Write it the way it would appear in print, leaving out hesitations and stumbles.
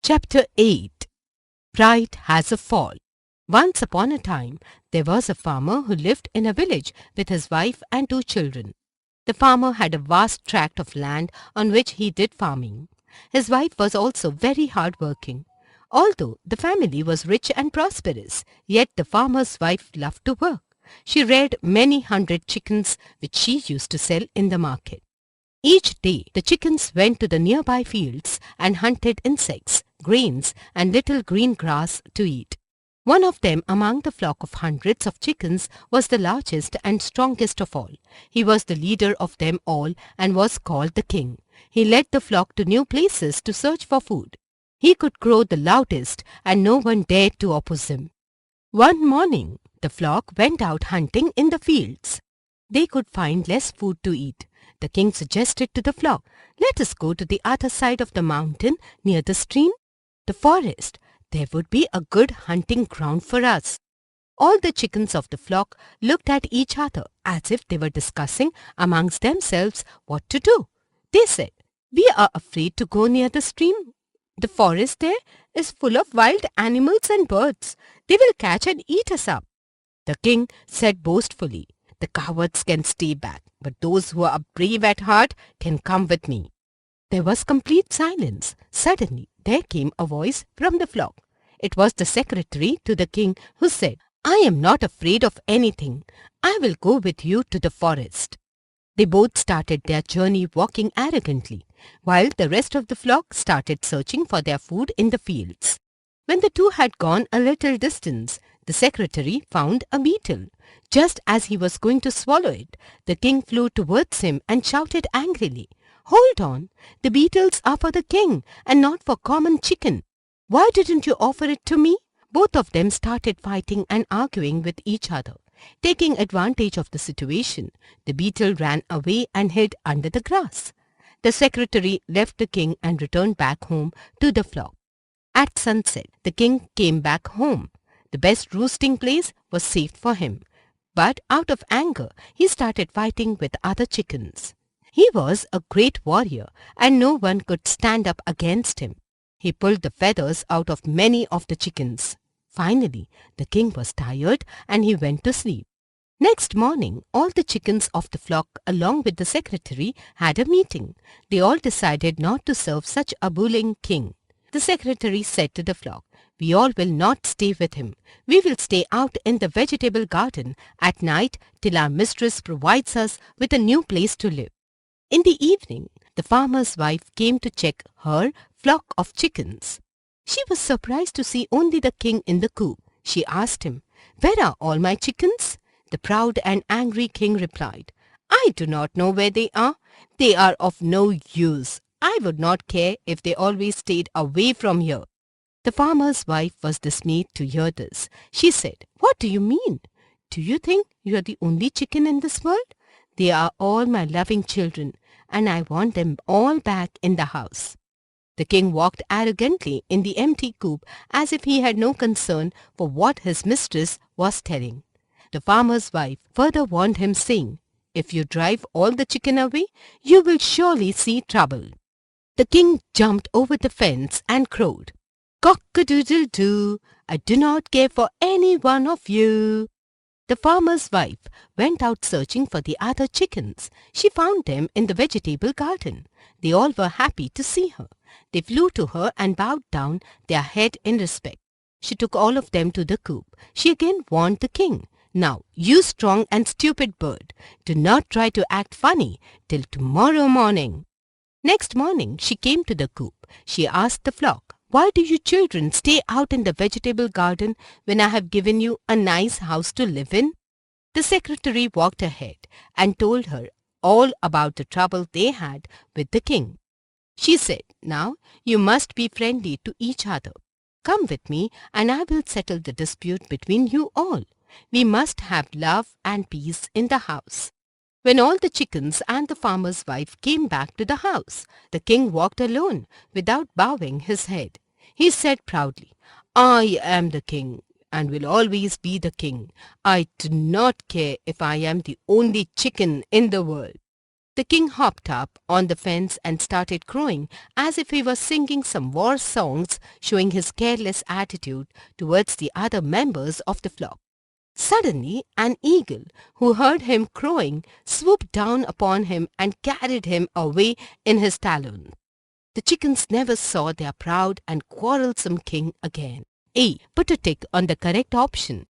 Chapter 8. Pride Has a Fall. Once upon a time, there was a farmer who lived in a village with his wife and 2 children. The farmer had a vast tract of land on which he did farming. His wife was also very hard-working. Although the family was rich and prosperous, yet the farmer's wife loved to work. She reared many hundred chickens which she used to sell in the market. Each day the chickens went to the nearby fields and hunted insects, grains, and little green grass to eat. One of them among the flock of hundreds of chickens was the largest and strongest of all. He was the leader of them all and was called the king. He led the flock to new places to search for food. He could crow the loudest and no one dared to oppose him. One morning the flock went out hunting in the fields. They could find less food to eat. The king suggested to the flock, "Let us go to the other side of the mountain near the stream, the forest. There would be a good hunting ground for us." All the chickens of the flock looked at each other as if they were discussing amongst themselves what to do. They said, "We are afraid to go near the stream. The forest there is full of wild animals and birds. They will catch and eat us up." The king said boastfully, "The cowards can stay back, but those who are brave at heart can come with me." There was complete silence. Suddenly there came a voice from the flock. It was the secretary to the king who said, "I am not afraid of anything. I will go with you to the forest." They both started their journey walking arrogantly, while the rest of the flock started searching for their food in the fields. When the two had gone a little distance, the secretary found a beetle. Just as he was going to swallow it, the king flew towards him and shouted angrily, "Hold on! The beetles are for the king and not for common chicken. Why didn't you offer it to me?" Both of them started fighting and arguing with each other. Taking advantage of the situation, the beetle ran away and hid under the grass. The secretary left the king and returned back home to the flock. At sunset, the king came back home. The best roosting place was saved for him. But out of anger, he started fighting with other chickens. He was a great warrior, and no one could stand up against him. He pulled the feathers out of many of the chickens. Finally, the king was tired and he went to sleep. Next morning, all the chickens of the flock, along with the secretary, had a meeting. They all decided not to serve such a bullying king. The secretary said to the flock, "We all will not stay with him. We will stay out in the vegetable garden at night till our mistress provides us with a new place to live." In the evening, the farmer's wife came to check her flock of chickens. She was surprised to see only the king in the coop. She asked him, "Where are all my chickens?" The proud and angry king replied, "I do not know where they are. They are of no use. I would not care if they always stayed away from here." The farmer's wife was dismayed to hear this. She said, "What do you mean? Do you think you are the only chicken in this world? They are all my loving children, and I want them all back in the house." The king walked arrogantly in the empty coop as if he had no concern for what his mistress was telling. The farmer's wife further warned him, saying, "If you drive all the chicken away, you will surely see trouble." The king jumped over the fence and crowed, "Cock-a-doodle-doo, I do not care for any one of you." The farmer's wife went out searching for the other chickens. She found them in the vegetable garden. They all were happy to see her. They flew to her and bowed down their head in respect. She took all of them to the coop. She again warned the king, "Now, you strong and stupid bird, do not try to act funny till tomorrow morning." Next morning she came to the coop. She asked the flock, "Why do you children stay out in the vegetable garden when I have given you a nice house to live in?" The secretary walked ahead and told her all about the trouble they had with the king. She said, "Now you must be friendly to each other. Come with me and I will settle the dispute between you all. We must have love and peace in the house." When all the chickens and the farmer's wife came back to the house, the king walked alone without bowing his head. He said proudly, "I am the king and will always be the king. I do not care if I am the only chicken in the world." The king hopped up on the fence and started crowing as if he was singing some war songs, showing his careless attitude towards the other members of the flock. Suddenly, an eagle, who heard him crowing, swooped down upon him and carried him away in his talons. The chickens never saw their proud and quarrelsome king again. A. Put a tick on the correct option.